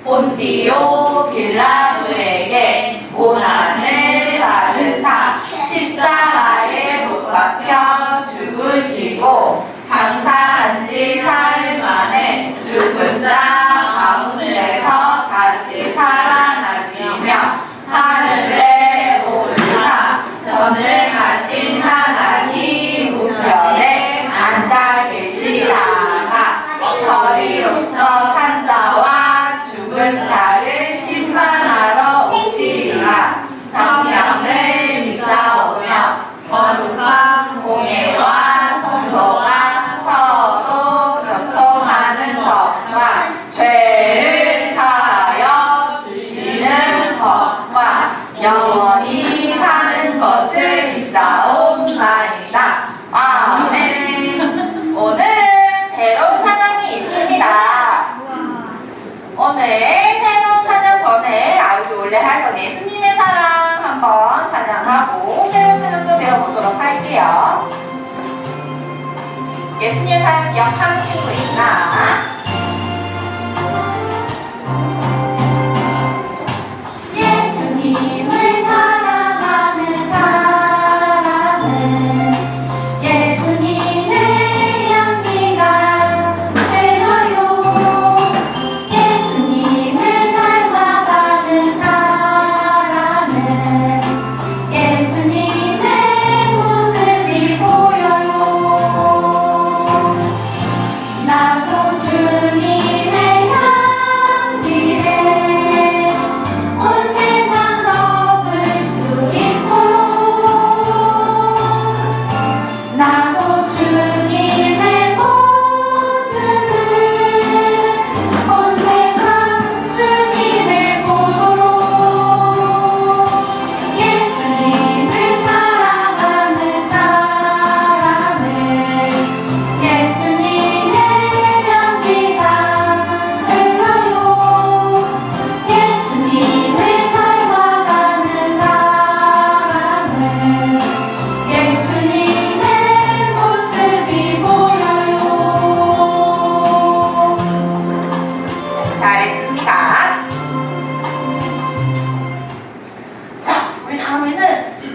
본디오 빌라도에게 고난을 받으사 십자가에 못 박혀 죽으시고 장사한 지 사흘 만에 죽은 자 가운데서 다시 살아나시며 하늘에 오르사 전능하신 하나님 우편에 앉아 계시다가 저리로서 산 자와 죽은 자를 심판하러 오시리라. 성령을 믿사오며 거룩한 공예와 성도가 서로 교통하는 것과 죄를 사하여 주시는 것과 영원히 사는 것을 믿사옵나이다. 아멘. 오늘은 새로운 찬양이 있습니다. 오늘 새로운 찬양 전에 아우디 원래 하던 예수님의 사랑 한번 찬양하고 새로운 찬양도 배워보도록 할게요. 예수님의 사랑 기억하는 친구 있나? 예수님을 사랑하는 사람은 예수님의 향기가 흘러요. 예수님을 닮아가는 사람은 예수님의 모습이 보여요. 나도 주님의 향기를 온 세상 덮을 수 있고 나도 주님의 모습을 온 세상 주님을 보도록 예수님을 사랑하는 사람은 예수님의 향기가 흘러요. 예수님을 닮아가는 사람은 예수님의 모습이 보여요. 잘했습니다. 자, 우리 다음에는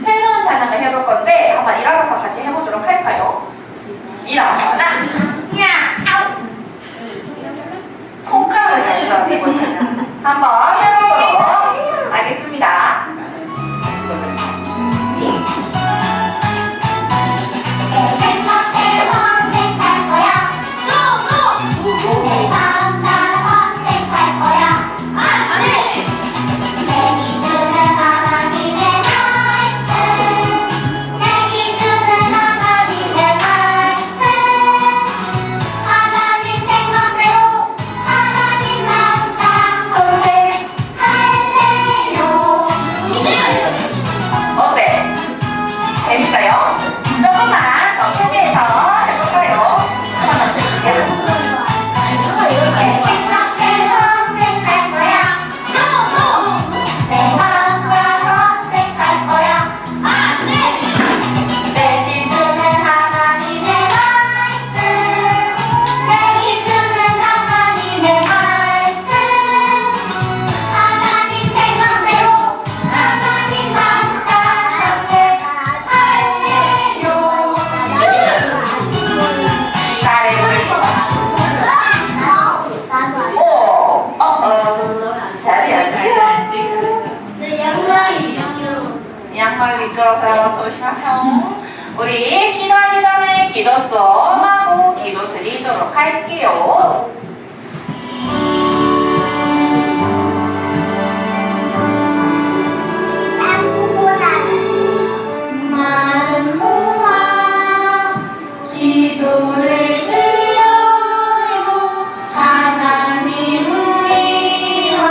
새로운 찬양을 해볼 건데 한번 일어나서 같이 해보도록 할까요? 일어나! 손가락을 잘 써야 되고 찬양 한번 해보도록 하겠습니다. 내 생각을 선택할 거야. 내가 나 선택할 거야. 내 기준은 하나님의 말씀. 내 기준은 하나님의 말씀. 하나님 생각대로 하나님 마음 따라 선택. 미끄러져요. 조심하세요. 우리 기도하기 전에 기도 수업하고 기도 드리도록 할게요. 마음 모아 기도를 드려요. 하나님 우리와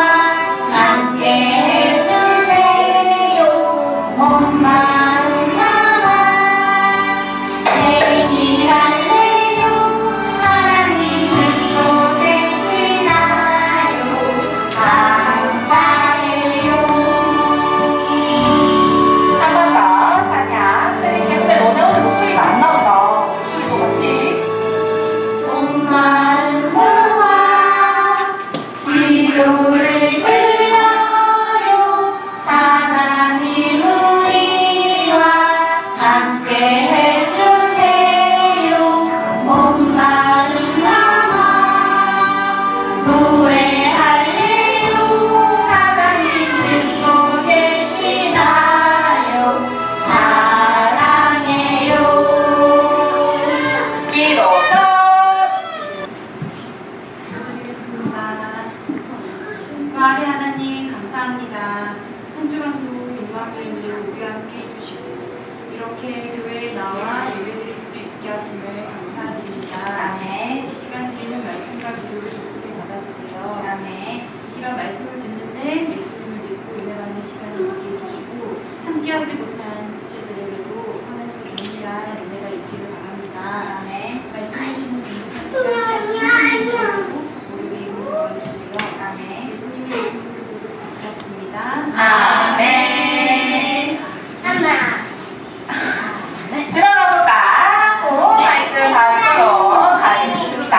함께 해주세요. 온 마음 담아 얘기할래요. 하나님 듣고 계시나요? 감사해요. 한 번 더 찬양 드릴게요. 근데 너네 오늘 목소리가 안 나온다. 목소리도 같이. 온 마음 모아 기도를 드려요. 하나님 우리와 함께 해주세요. 온 마음 담아 노래할래요. 하나님 듣고 계시나요? 사랑해요. 기도 전. 기도드리겠습니다. 아리 하나님 감사합니다. 한 주간도 임마누엘로 우리와 함께 해주시고 이렇게 교회에 나와 예배드릴 수 있게 하심을 감사드립니다. 아멘. 이 시간 드리는 말씀과 기도를 기쁘게 받아주세요. 아멘. 이 시간 말씀을 듣는데 예수님을 믿고 은혜받는 시간이 되게 해주시고 함께하지 못한 지체들에게도 하나님의 동일한 은혜가 있기를 바랍니다. 아멘. 말씀 주시는 분들과 우리 이름으로 도와주세요. 아멘. 예수님의 이름으로 기도드렸습니다. 아멘. 하나 들어가 볼까? 오, 말씀 받도록 하겠습니다.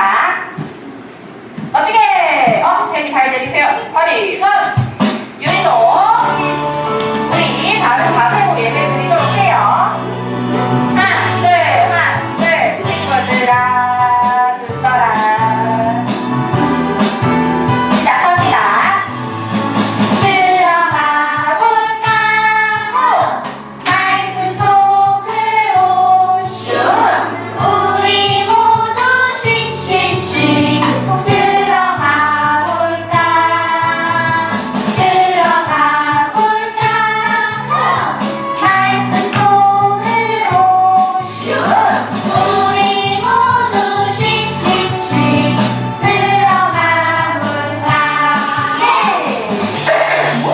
멋지게! 태미 발 내리세요. 허리, 손! 유리도 우리 다른 자세로 예배 드리도록 해요. 하나, 둘, 친구들아, 눈 떠라. 시작합니다. 들어가 볼까? 말씀 속으로 슛! 우리 모두 씩씩씩 들어가 볼까? 들어가 볼까? 말씀 속으로 슛! 우리 모두 씩씩씩 들어가 볼까? 들어가 볼까가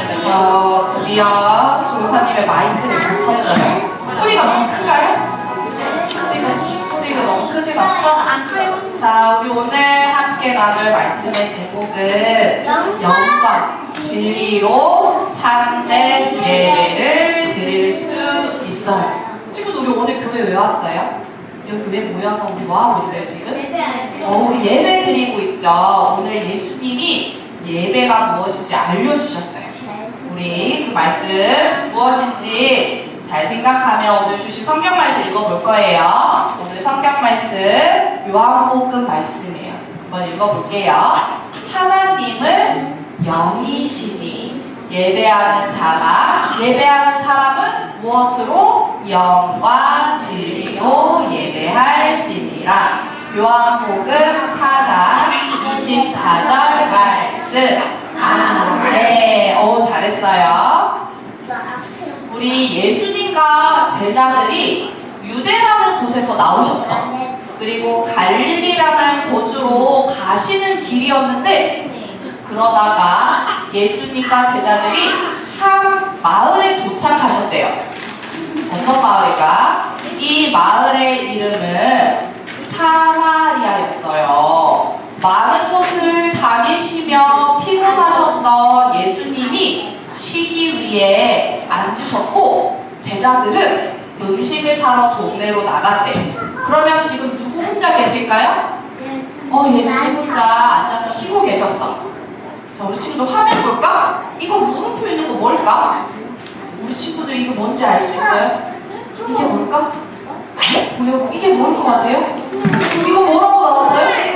마지막 드디어 조사님의 마이크를 붙였어요. 소리가 너무 큰가요? 소리가 너무 크지가 않죠? 자, 우리 오늘 함께 나눌 말씀의 제목은 영광, 진리로 참된 예배를 드릴 수 있어요. 친구들, 우리 오늘 교회 왜 왔어요? 여기 왜 모여서 우리 뭐 하고 있어요, 지금? 우리 예배 드리고 있죠. 오늘 예수님이 예배가 무엇인지 알려주셨어요. 우리 그 말씀 무엇인지 잘 생각하며 오늘 주신 성경 말씀 읽어볼 거예요. 오늘 성경 말씀 요한복음 말씀이에요. 한번 읽어볼게요. 하나님은 영이시니 예배하는 자가 예배하는 사람은 무엇으로? 영과 진리로 예배할지니라. 요한복음 4장 24절 말씀. 네, 잘했어요. 우리 예수님과 제자들이 유대라는 곳에서 나오셨어. 그리고 갈릴리라는 곳으로 가시는 길이었는데 그러다가 예수님과 제자들이 한 마을에 도착하셨대요. 어떤 마을일까? 이 마을의 이름은 사마리아였어요. 많은 곳을 다니시며 피곤하셨던 예수님이 쉬기 위해 앉으셨고 제자들은 음식을 사러 동네로 나갔대. 그러면 지금 누구 혼자 계실까요? 예수님 혼자 앉아서 쉬고 계셨어. 자, 우리 친구들 화면 볼까? 이거 물음표 있는 거 뭘까? 우리 친구들 이거 뭔지 알 수 있어요? 이게 뭘까? 보여? 이게 뭘 것 같아요? 이거 뭐라고 나왔어요?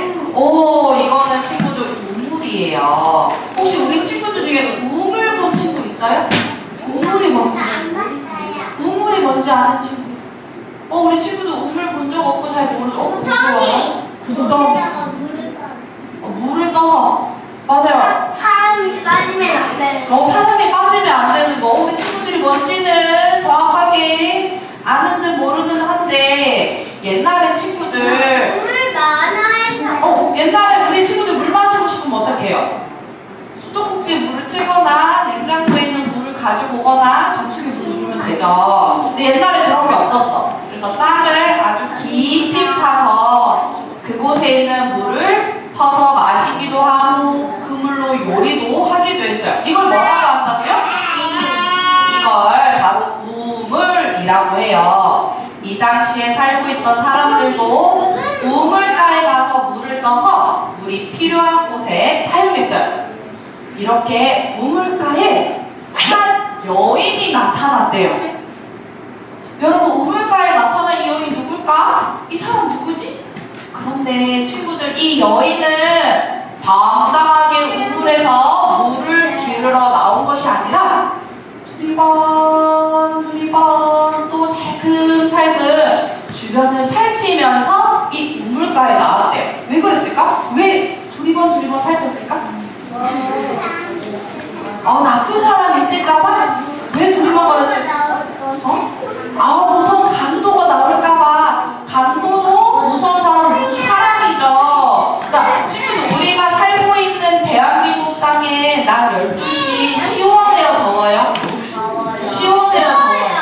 이거는 친구들 우물이 우물이에요. 혹시 우리 친구들 중에 우물 본 친구 있어요? 우물이 뭔지? 우물이 뭔지 아는 친구? 우리 친구들 우물 본 적 없고 잘 모르죠? 구덩이. 구덩이. 물을 떠서. 맞아요. 사람이 빠지면 안 돼. 사람이 빠지면 안 되는 거. 우리 친구들이 뭔지는 정확하게 아는 듯 모르는 듯 한데 옛날에 친구들 물 많아서. 옛날에 우리 친구들 물 마시고 싶으면 어떻게 해요? 수도꼭지에 물을 틀거나 냉장고에 있는 물을 가지고 오거나 정수기에서 누르면 되죠. 근데 옛날에 그런 게 없었어. 그래서 땅을 아주 깊이 파서 그곳에 있는 물을 퍼서 마시기도 하고 그 물로 요리도 하기도 했어요. 이걸 뭐라고 한다고요? 이걸 바로 우물이라고 해요. 이 당시에 살고 있던 사람들도 우물가에 가서 물을 떠서 물이 필요한 곳에 사용했어요. 이렇게 우물가에 한 여인이 나타났대요. 여러분, 우물가에 나타난 이 여인 누굴까? 이 사람 누구지? 그런데 친구들, 이 여인은 당당하게 우물에서 물을 기르러 나온 것이 아니라 두리번 또 살금살금 주변을 살피면서 이 우물가에 나왔대요. 왜 그랬을까? 왜 두리번 살폈을까? 나쁜 사람이 있을까봐? 왜 두리번거렸을까? 무서운 강도가 나올까봐. 강도도 무서운 사람은 모두 사람이죠. 자, 친구들, 우리가 살고 있는 대한민국 땅에 낮 12시 시원해요, 더워요? 시원해요, 더워요?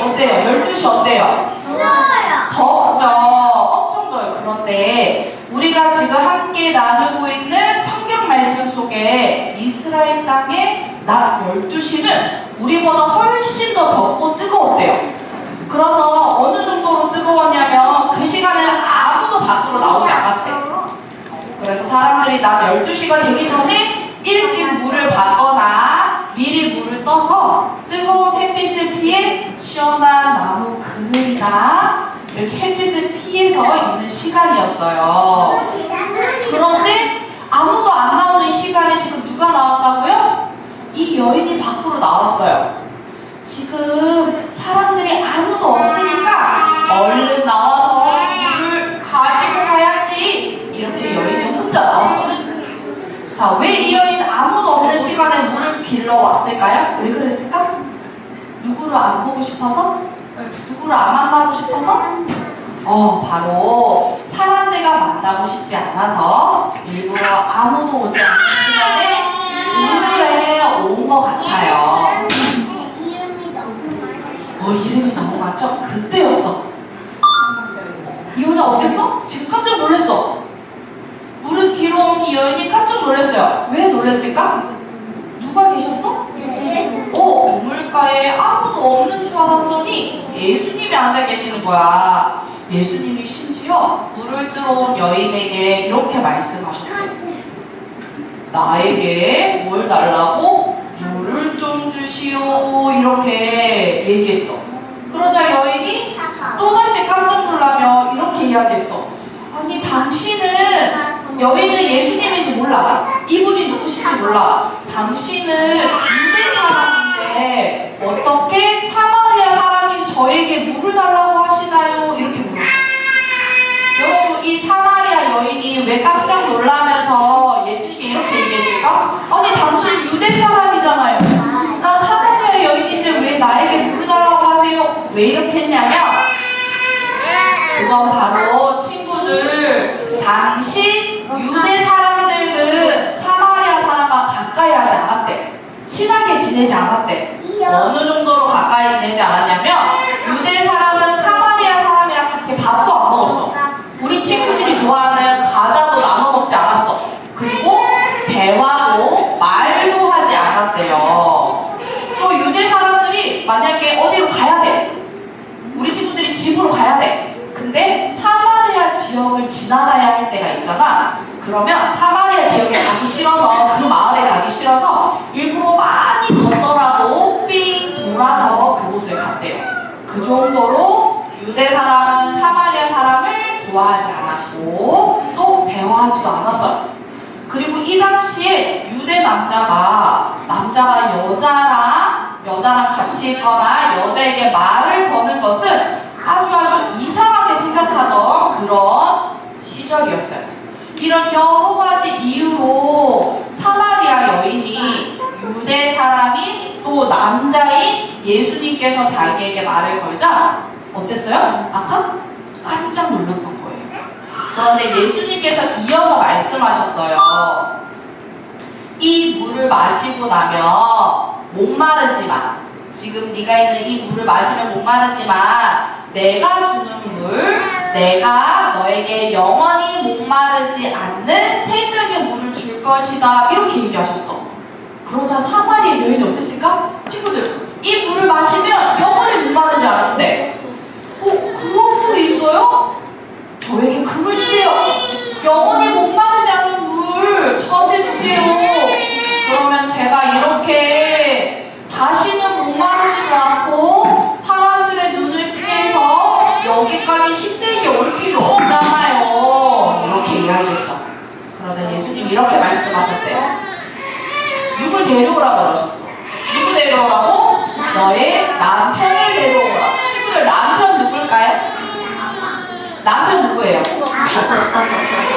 어때요? 12시 어때요? 추워요. 덥죠? 엄청 더워요. 그런데 우리가 지금 함께 나누고 있는 성경 말씀 속에 이스라엘 땅의 낮 12시는 우리보다 훨씬 더 덥고 뜨거웠대요. 그래서 어느 정도로 뜨거웠냐면 그 시간에는 아무도 밖으로 나오지 않았대요. 그래서 사람들이 낮 12시가 되기 전에 일찍 물을 받거나 미리 물을 떠서 뜨거운 햇빛을 피해 시원한 나무 그늘이나 이렇게 햇빛을 피해서 있는 시간이었어요. 그런데 아무도 안 나오는 시간에 지금 누가 나왔다고요? 이 여인이 밖으로 나왔어요. 지금 사람들이 아무도 없으니까 얼른 나와서 물을 가지고 가야지. 이렇게 여인이 혼자 나왔어요. 자, 왜 이 여인 아무도 없는 시간에 물을 길러 왔을까요? 왜 그랬을까? 누구를 안 보고 싶어서? 누구를 안 만나고 싶어서? 바로 사람들과 만나고 싶지 않아서 일부러 아무도 오지 않는 시간에 우물에 온 것 같아요. 이름이 너무 많아요. 이름이 너무 많죠? 그때였어. 이 여자 어땠어? 지금 깜짝 놀랐어. 물을 길어 온 이 여인이 깜짝 놀랐어요. 왜 놀랐을까? 누가 계셨어? 우물가에 아무도 없는 줄 알았더니 예수님이 앉아 계시는 거야. 예수님이 심지어 물을 들어온 여인에게 이렇게 말씀하셨대요. 나에게 뭘 달라고? 물을 좀 주시오. 이렇게 얘기했어. 그러자 여인이 또다시 깜짝 놀라며 이렇게 이야기했어. 아니, 당신은, 여인은 예수님인지 몰라. 이분이 누구신지 몰라. 당신은 유대 사람인데 어떻게 사마리아 사람인 저에게 물을 달라고 하시나요? 이렇게 물었어. 여러분, 이 사마리아 여인이 왜 깜짝 놀라면서 예수님께 이렇게 얘기했을까? 아니, 당신 유대 사람이잖아요. 나 사마리아 여인인데 왜 나에게 물을 달라고 하세요? 왜 이렇게 했냐면, 그건 바로 친구들, 당시 유대 사람들은 사마리아 사람과 가까이 하지 않았대. 친하게 지내지 않았대. 어느 정도로 가까이 지내지 않았냐면, 유대 사람은 사마리아 사람이랑 같이 밥도 안 먹었어. 우리 친구들이 좋아하는 과자도 나눠 먹지 않았어. 그리고 대화도 말도 하지 않았대요. 또 유대 사람들이 만약에 어디로 가야 돼. 우리 친구들이 집으로 가야 돼. 근데 사마리아 지역을 지나가야 할 때가 있잖아. 그러면 사마리아 지역에 가기 싫어서, 그 마을에 가기 싫어서 일부러 많이 걷더라도 삥 돌아서 그곳을 갔대요. 그 정도로 유대 사람은 사마리아 사람을 좋아하지 않았고 또 대화하지도 않았어요. 그리고 이 당시에 남자가 여자랑 같이 있거나 여자에게 말을 거는 것은 아주 이상하게 생각하던 그런 시절이었어요. 이런 여러 가지 이유로 사마리아 여인이 유대 사람인 또 남자인 예수님께서 자기에게 말을 걸자 어땠어요? 아까 깜짝 놀랐던 거예요. 그런데 예수님께서 이어서 말씀하셨어요. 이 물을 마시고 나면 목마르지만, 지금 네가 있는 이 물을 마시면 목마르지만 내가 주는 물, 내가 너에게 영원히 목마르지 않는 생명의 물을 줄 것이다, 이렇게 얘기하셨어. 그러자 사마리아 여인이 어땠을까? 친구들, 이 물을 마시면 영원히 목마르지 않은데 그런 물이 있어요? 저에게 그 물 주세요. 영원히 목마르지 않는 물 저한테 주세요. 그러면 제가 이렇게 다시는 목마르지도 않고 사람들의 눈을 피해서 여기까지 힘들게 올 필요 없잖아요. 이렇게 이야기했어. 그러자 예수님이 이렇게 말씀하셨대요. 누굴 데려오라고 그러셨어. 누구 데려오라고? 너의 남편을 데려오라. 친구들, 남편 누굴까요? 남편 누구예요?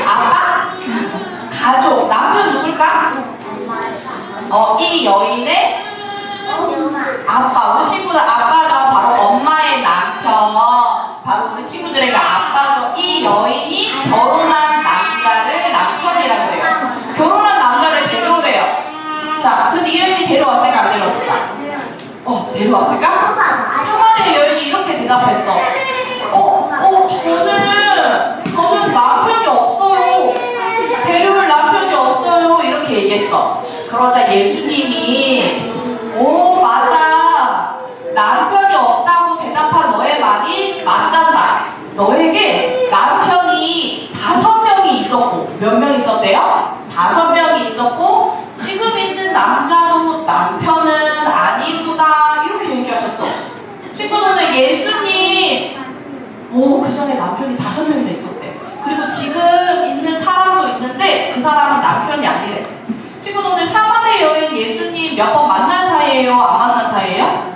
아빠? 가족. 남편 누굴까? 이 여인의 아빠. 우리 친구들 아빠죠. 바로 엄마의 남편. 바로 우리 친구들에게 아빠죠. 이 여인이 결혼한 남자를 남편이라고 해요. 결혼한 남자를 데려오래요. 자, 그래서 이 여인이 데려왔을까 안 데려왔을까? 데려왔을까? 사마리아 여인이 이렇게 대답했어. 저는 남편이 없어요. 데려올 남편이 없어요. 이렇게 얘기했어. 그러자 예수님이 맞아. 남편이 없다고 대답한 너의 말이 맞단다. 너에게 남편이 5명이 있었고, 몇 명 있었대요? 5명이 있었고, 지금 있는 남자도 남편은 아니구나, 이렇게 얘기하셨어. 친구들은 예수님 그 전에 남편이 5명이나 있었대. 그리고 지금 있는 사람도 있는데 그 사람은 남편이 아니래. 친구들, 사마리아 여인 예수님 몇 번 만난 사이예요? 안 만난 사이예요?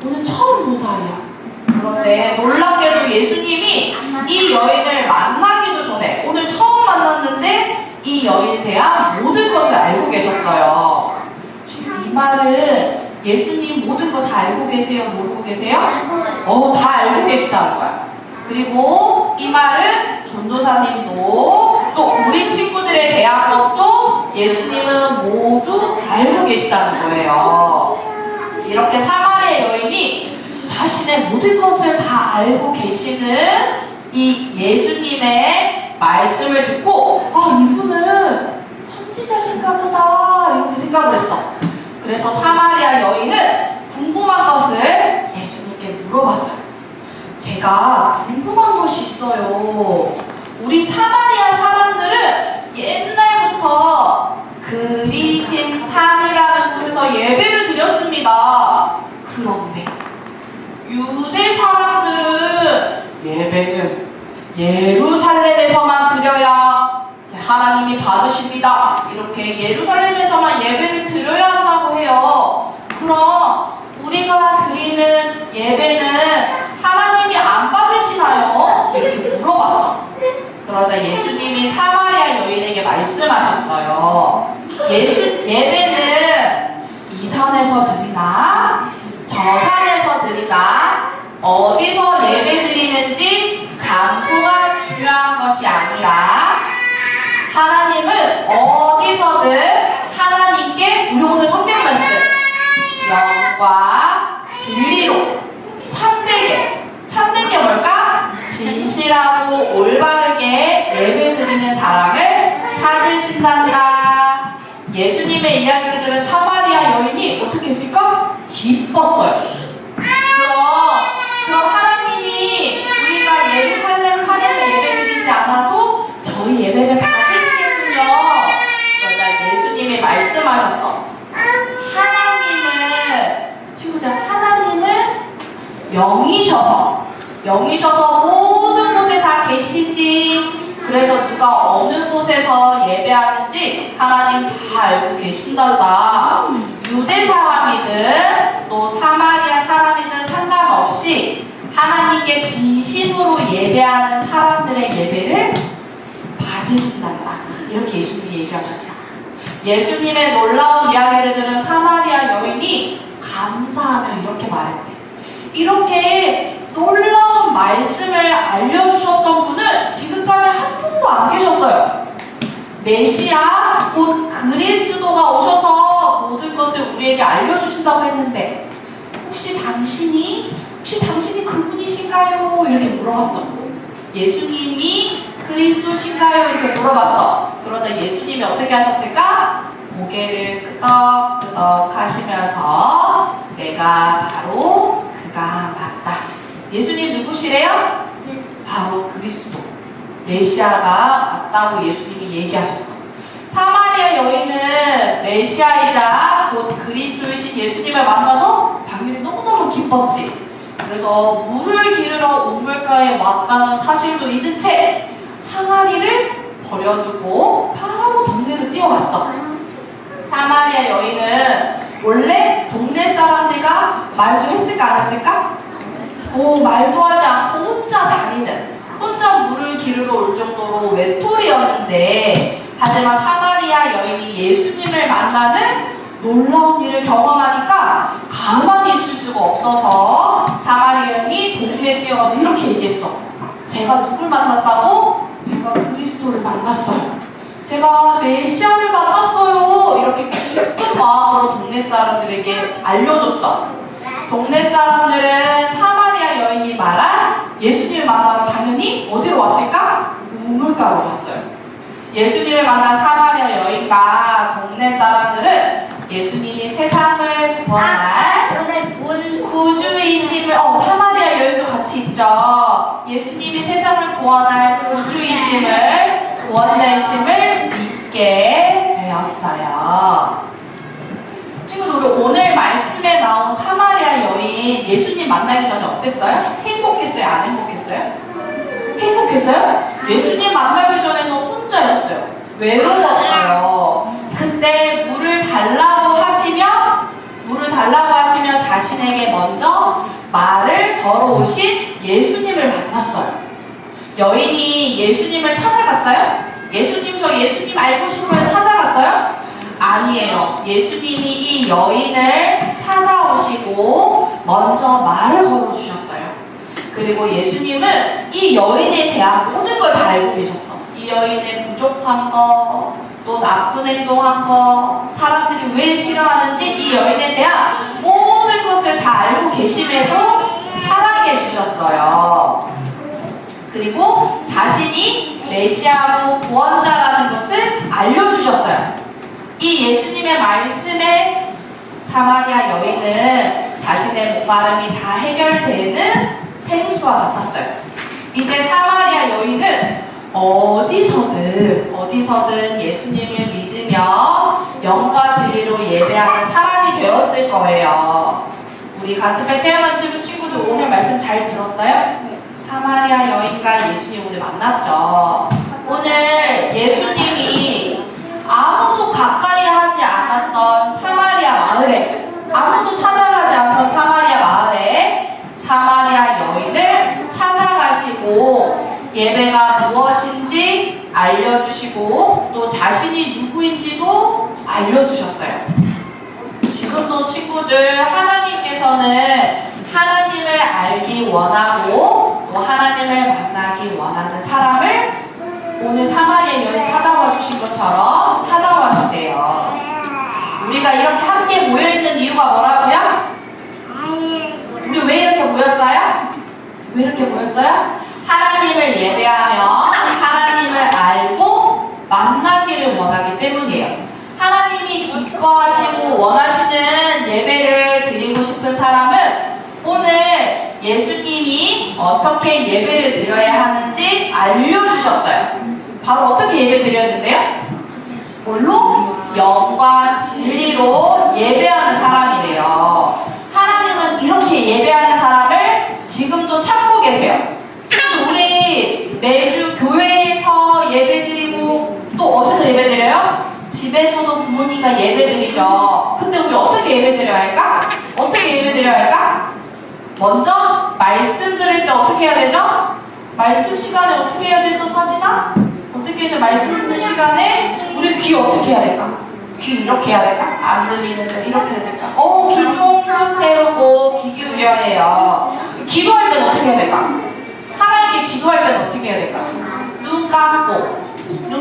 오늘 처음 본 사이야. 그런데 놀랍게도 예수님이 이 여인을 만나기도 전에 오늘 처음 만났는데 이 여인에 대한 모든 것을 알고 계셨어요. 이 말은 예수님 모든 거 다 알고 계세요? 모르고 계세요? 다 알고 계시다는 거야. 그리고 이 말은 전도사님도 또 우리 친구들에 대한 것도 예수님은 모두 알고 계시다는 거예요. 이렇게 사마리아 여인이 자신의 모든 것을 다 알고 계시는 이 예수님의 말씀을 듣고 이분은 선지자신가 보다, 이렇게 생각을 했어. 그래서 사마리아 여인은 궁금한 것을 예수님께 물어봤어요. 제가 궁금한 것이 있어요. 우리 사마리아 사람들은 옛날부터 그리심 산이라는 곳에서 예배를 드렸습니다. 그런데 유대 사람들은 예배는 예루살렘에서만 드려야 하나님이 받으십니다. 이렇게 예루살렘에서만 예배를 드려야 한다고 해요. 그럼 우리가 드리는 예배는 하나님이 안 받으시나요? 이렇게 물어봤어. 그러자 예수님이 사마리아 여인에게 말씀하셨어요. 예배는 이 산에서 드리나 저 산에서 드리나 어디서 예배 드리는지 장소가 중요한 것이 아니라 하나님은 어디서든 하나님께, 우리 오늘 성경 말씀, 영과 진리로 참된 게 뭘까? 진실하고 올바르게 예배드리는 사람을 찾으신단다. 예수님의 이야기를 들은 사마리아 여인이 어떻게 했을까? 기뻤어요. 그럼 하나님이 우리가 예루살렘 산에서 예배드리지 않아도 저희 예배를 받으시겠군요. 그러자 예수님이 말씀하셨어. 하나님은 영이셔서 모든 곳에 다 계시지. 그래서 누가 어느 곳에서 예배하는지 하나님 다 알고 계신단다. 유대 사람이든 또 사마리아 사람이든 상관없이 하나님께 진심으로 예배하는 사람들의 예배를 받으신단다. 이렇게 예수님이 얘기하셨어요. 예수님의 놀라운 이야기를 들은 사마리아 여인이 감사하며 이렇게 말했대. 이렇게 놀라운 말씀을 알려주셨던 분은 지금까지 한 분도 안 계셨어요. 메시아 곧 그리스도가 오셔서 모든 것을 우리에게 알려주신다고 했는데 혹시 당신이 그분이신가요? 이렇게 물어봤어. 예수님이 그리스도신가요? 이렇게 물어봤어. 그러자 예수님이 어떻게 하셨을까? 고개를 끄덕끄덕 하시면서 내가 바로 그가 맞다. 예수님 누구시래요? 바로 그리스도 메시아가 맞다고 예수님이 얘기하셨어. 사마리아 여인은 메시아이자 곧 그리스도이신 예수님을 만나서 당연히 너무너무 기뻤지. 그래서 물을 기르러 우물가에 왔다는 사실도 잊은 채 항아리를 버려두고 바로 동네로 뛰어갔어. 사마리아 여인은 원래 동네 사람들과 말도 했을까 안 했을까? 말도 하지 않고 혼자 물을 기르러 올 정도로 외톨이였는데 하지만 사마리아 여인이 예수님을 만나는 놀라운 일을 경험하니까 가만히 있을 수가 없어서 사마리아 여인이 동네에 뛰어가서 이렇게 얘기했어. 제가 누굴 만났다고? 제가 그리스도를 만났어요. 제가 메시아를 만났어요. 이렇게 기쁜 마음으로 동네 사람들에게 알려줬어. 동네 사람들은 사마리아 여인이 말한 예수님을 만나러 당연히 어디로 왔을까? 우물가로 갔어요. 예수님을 만난 사마리아 여인과 동네 사람들은 예수님이 세상을 구원할 구주이심을 사마리아 여인도 같이 있죠. 예수님이 세상을 구원할 구주이심을 구원자이심을 믿게 되었어요. 친구들, 우리 오늘 말씀에 나온 사마리아 여인 예수님 만나기 전에 어땠어요? 행복했어요? 안 행복했어요? 행복했어요? 예수님 만나기 전에는 혼자였어요. 외로웠어요. 근데 물을 달라고 하시며 자신에게 먼저 말을 걸어오신 예수님을 만났어요. 여인이 예수님을 찾아갔어요? 저 예수님 알고 싶어요 찾아갔어요? 아니에요. 예수님이 이 여인을 찾아오시고 먼저 말을 걸어주셨어요. 그리고 예수님은 이 여인에 대한 모든 걸 다 알고 계셨어. 이 여인의 부족한 거, 또 나쁜 행동한 거, 사람들이 왜 싫어하는지 이 여인에 대한 모든 것을 다 알고 계심에도 사랑해 주셨어요. 그리고 자신이 메시아고 구원자라는 것을 알려주셨어요. 이 예수님의 말씀에 사마리아 여인은 자신의 목마름이 다 해결되는 생수와 같았어요. 이제 사마리아 여인은 어디서든 예수님을 믿으며 영과 진리로 예배하는 사람이 되었을 거예요. 우리 가슴에 태어난 친구들 오늘 말씀 잘 들었어요? 사마리아 여인과 예수님 오늘 만났죠. 오늘 예수님이 아무도 가까이 하지 않았던 사마리아 마을에, 아무도 찾아가지 않던 사마리아 마을에 사마리아 여인을 찾아가시고 예배가 무엇인지 알려주시고 또 자신이 누구인지도 알려주셨어요. 지금도 친구들, 하나님께서는 하나님을 알기 원하고 또 하나님을 만나기 원하는 사람을 오늘 사마리아 여인 찾아와 주신 것처럼 찾아와 주세요. 우리가 이렇게 함께 모여있는 이유가 뭐라고요? 우리 왜 이렇게 모였어요? 왜 이렇게 모였어요? 하나님을 예배하며 하나님을 알고 만나기를 원하기 때문이에요. 하나님이 기뻐하시고 원하시는 예배를 드리고 싶은 사람은 오늘 예수님이 어떻게 예배를 드려야 하는지 알려주셨어요. 바로 어떻게 예배 드려야 된대요? 뭘로? 영과 진리로 예배하는 사람이래요. 하나님은 이렇게 예배하는 사람을 지금도 찾고 계세요. 우리 매주 교회에서 예배드리고 또 어디서 예배드려요? 집에 집에서도 부모님과 예배드리죠. 근데 우리 어떻게 예배드려야 할까? 어떻게 예배드려야 할까? 먼저 말씀 들을 때 어떻게 해야 되죠? 말씀 시간에 어떻게 해야 되죠, 서진아? 어떻게 해서 말씀 듣는 시간에 우리 귀 어떻게 해야 될까? 귀 이렇게 해야 될까? 안 들리는데 이렇게 해야 될까? 귀 쫑긋 세우고 귀 기울여야 해요. 기도할 때는 어떻게 해야 될까? 하나님께 기도할 때는 어떻게 해야 될까? 눈 감고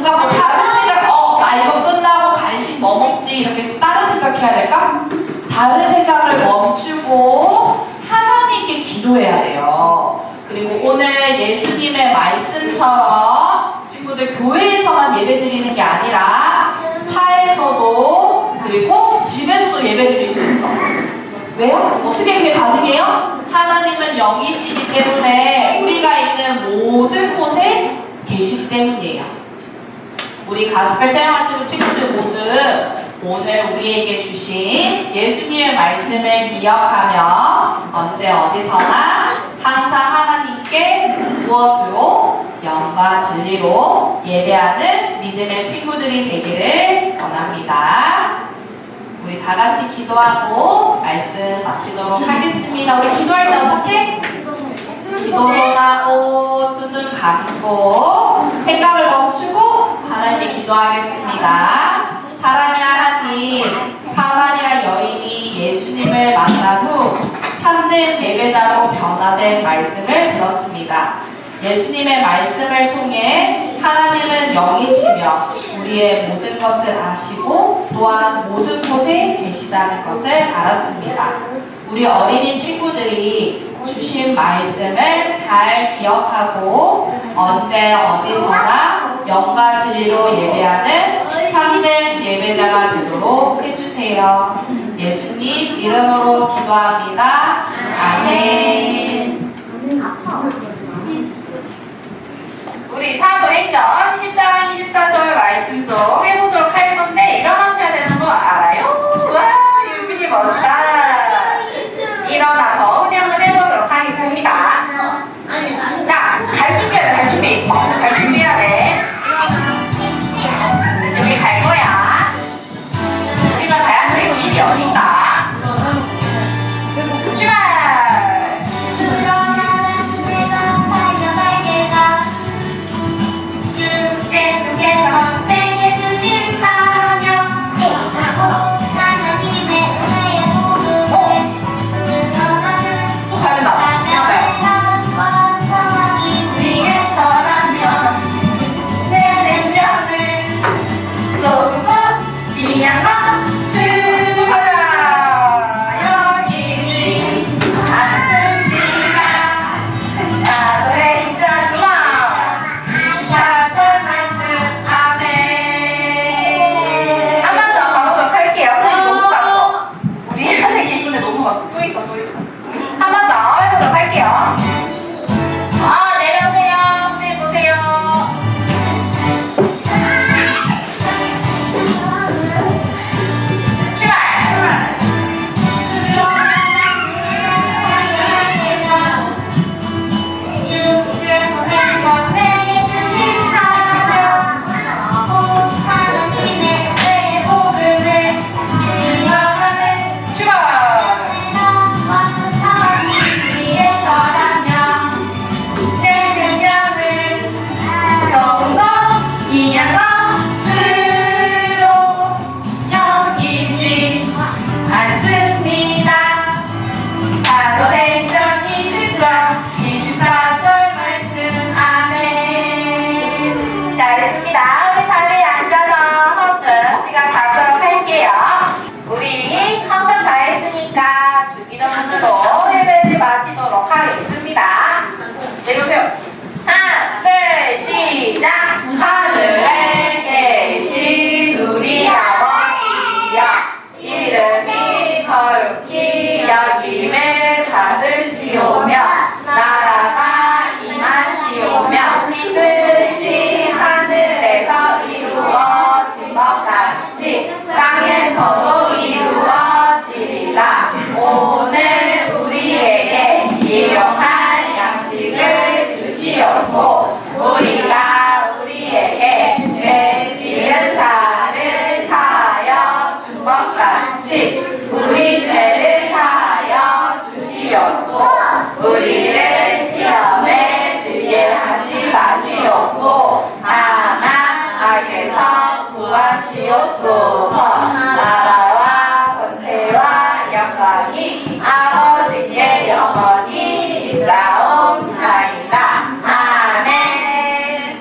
다른 생각, 나 이거 끝나고 간식 뭐 먹지? 이렇게 해서 다른 생각해야 될까? 다른 생각을 멈추고 하나님께 기도해야 돼요. 그리고 오늘 예수님의 말씀처럼 친구들 교회에서만 예배드리는 게 아니라 차에서도 그리고 집에서도 예배드릴 수 있어. 왜요? 어떻게 그게 가능해요? 하나님은 영이시기 때문에 우리가 있는 모든 곳에 계시기 때문이에요. 우리 가스펠 태영아치부 친구들 모두 오늘 우리에게 주신 예수님의 말씀을 기억하며 언제 어디서나 항상 하나님께 무엇으로 영과 진리로 예배하는 믿음의 친구들이 되기를 원합니다. 우리 다 같이 기도하고 말씀 마치도록 하겠습니다. 우리 기도할 때 어떻게? 기도하고 두 눈 감고 생각을 멈추고 하나님께 기도하겠습니다. 사랑의 하나님, 사마리아 여인이 예수님을 만난 후 참된 예배자로 변화된 말씀을 들었습니다. 예수님의 말씀을 통해 하나님은 영이시며 우리의 모든 것을 아시고 또한 모든 곳에 계시다는 것을 알았습니다. 우리 어린이 친구들이 주신 말씀을 잘 기억하고 언제 어디서나 영과 진리로 예배하는 참된 예배자가 되도록 해주세요. 예수님 이름으로 기도합니다. 아멘. 우리 사도행전 10장 24절 말씀 속 해보도록 할 건데 일어나셔야 되는 거 알아요? 와, 유빈이 멋있다. 일어나서 운영을 해보도록 하겠습니다. 자, 갈 준비해야 돼, 갈 준비.